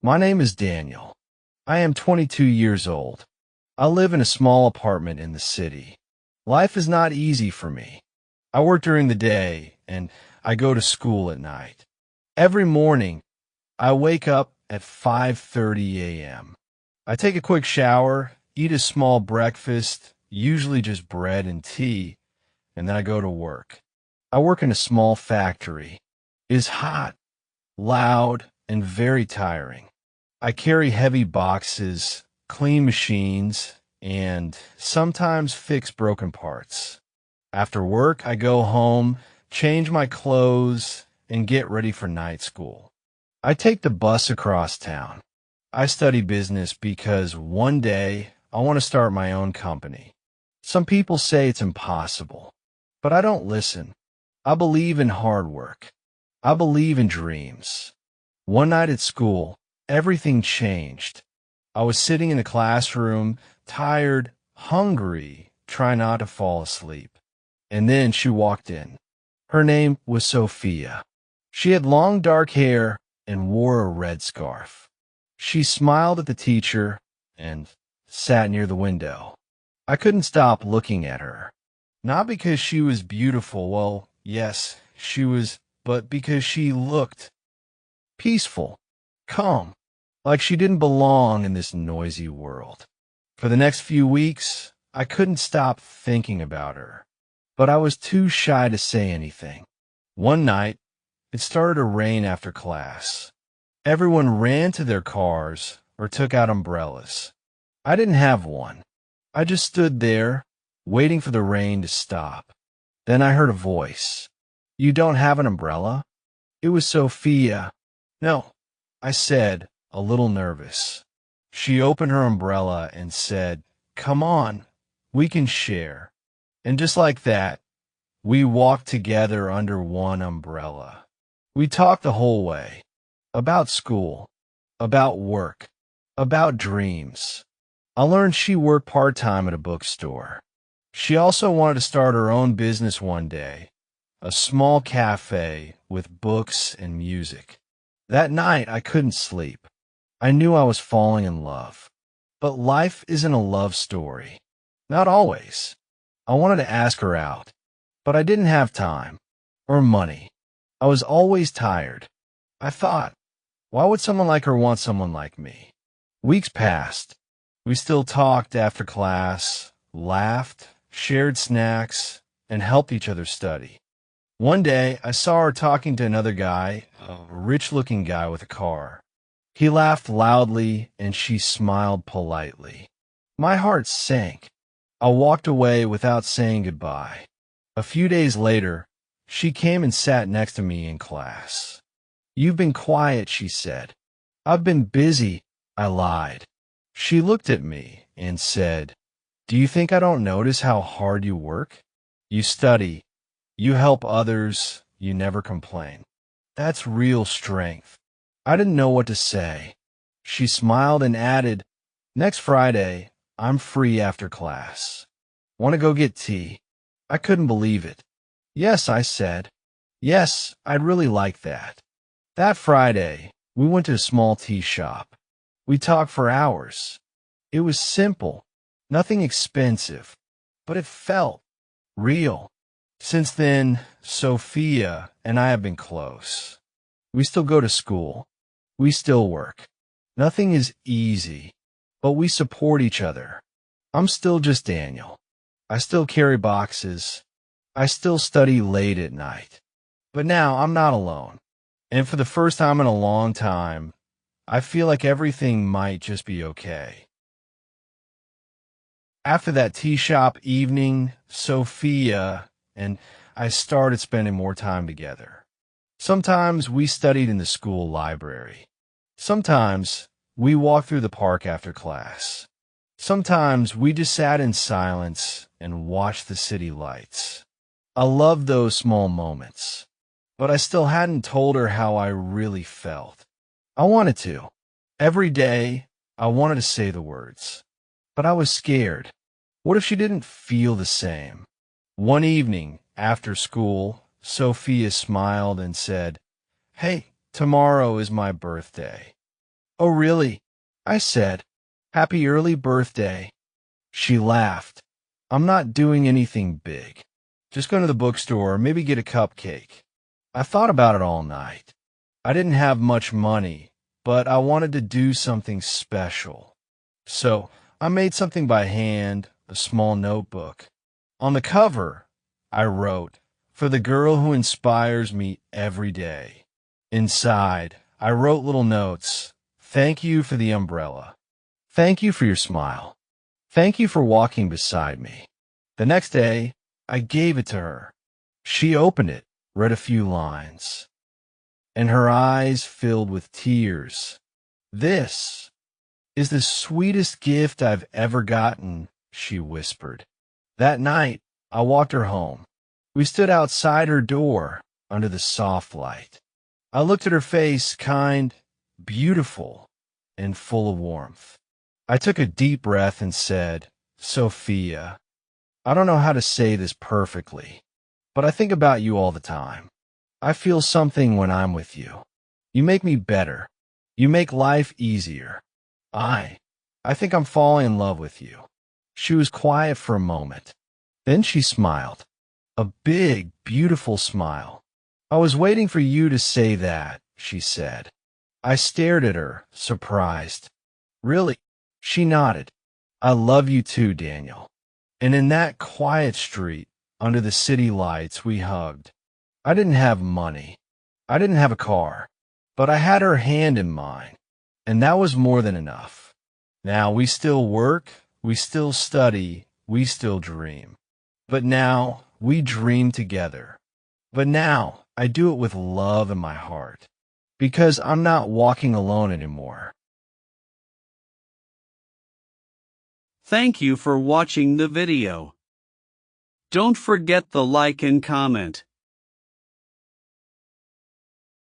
My name is Daniel. I am 22 years old. I live in a small apartment in the city. Life is not easy for me. I work during the day and I go to school at night. Every morning, I wake up at 5:30 a.m. I take a quick shower, eat a small breakfast, usually just bread and tea, and then I go to work. I work in a small factory. It is hot, loud, and very tiring. I carry heavy boxes, clean machines, and sometimes fix broken parts. After work, I go home, change my clothes, and get ready for night school. I take the bus across town. I study business because one day I want to start my own company. Some people say it's impossible, but I don't listen. I believe in hard work. I believe in dreams. One night at school, everything changed. I was sitting in the classroom, tired, hungry, trying not to fall asleep. And then she walked in. Her name was Sophia. She had long dark hair and wore a red scarf. She smiled at the teacher and sat near the window. I couldn't stop looking at her. Not because she was beautiful, well, yes, she was, but because she looked peaceful, calm, like she didn't belong in this noisy world. For the next few weeks, I couldn't stop thinking about her, but I was too shy to say anything. One night, it started to rain after class. Everyone ran to their cars or took out umbrellas. I didn't have one. I just stood there, waiting for the rain to stop. Then I heard a voice. "You don't have an umbrella?" It was Sophia. "No," I said, a little nervous. She opened her umbrella and said, "Come on, we can share." And just like that, we walked together under one umbrella. We talked the whole way. About school, about work, about dreams. I learned she worked part-time at a bookstore. She also wanted to start her own business one day, a small cafe with books and music. That night, I couldn't sleep. I knew I was falling in love. But life isn't a love story. Not always. I wanted to ask her out, but I didn't have time or money. I was always tired. I thought, why would someone like her want someone like me? Weeks passed. We still talked after class, laughed, shared snacks, and helped each other study. One day, I saw her talking to another guy, a rich-looking guy with a car. He laughed loudly, and she smiled politely. My heart sank. I walked away without saying goodbye. A few days later, she came and sat next to me in class. "You've been quiet," she said. "I've been busy," I lied. She looked at me and said, "Do you think I don't notice how hard you work? You study, you help others, you never complain. That's real strength." I didn't know what to say. She smiled and added, "Next Friday, I'm free after class. Want to go get tea?" I couldn't believe it. "Yes," I said. "Yes, I'd really like that." That Friday, we went to a small tea shop. We talked for hours. It was simple, nothing expensive, but it felt real. Since then, Sophia and I have been close. We still go to school. We still work. Nothing is easy, but we support each other. I'm still just Daniel. I still carry boxes. I still study late at night. But now I'm not alone. And for the first time in a long time, I feel like everything might just be okay. After that tea shop evening, Sophia and I started spending more time together. Sometimes we studied in the school library. Sometimes we walked through the park after class. Sometimes we just sat in silence and watched the city lights. I loved those small moments, but I still hadn't told her how I really felt. I wanted to. Every day, I wanted to say the words, but I was scared. What if she didn't feel the same? One evening, after school, Sophia smiled and said, "Hey, tomorrow is my birthday." Oh, really? I said, Happy early birthday. She laughed. I'm not doing anything big. Just going to the bookstore, maybe get a cupcake. I thought about it all night. I didn't have much money, but I wanted to do something special. So I made something by hand, a small notebook. On the cover, I wrote, For the girl who inspires me every day. Inside, I wrote little notes. Thank you for the umbrella. Thank you for your smile. Thank you for walking beside me. The next day, I gave it to her. She opened it, read a few lines, and her eyes filled with tears. This is the sweetest gift I've ever gotten, she whispered. That night, I walked her home. We stood outside her door under the soft light. I looked at her face, kind, beautiful, and full of warmth. I took a deep breath and said, Sophia, I don't know how to say this perfectly, but I think about you all the time. I feel something when I'm with you. You make me better. You make life easier. I think I'm falling in love with you. She was quiet for a moment. Then she smiled. A big, beautiful smile. I was waiting for you to say that, she said. I stared at her, surprised. Really? She nodded. I love you too, Daniel. And in that quiet street, under the city lights, we hugged. I didn't have money. I didn't have a car. But I had her hand in mine. And that was more than enough. Now we still work, we still study, we still dream. But now we dream together. But now I do it with love in my heart. Because I'm not walking alone anymore. Thank you for watching the video. Don't forget the like and comment.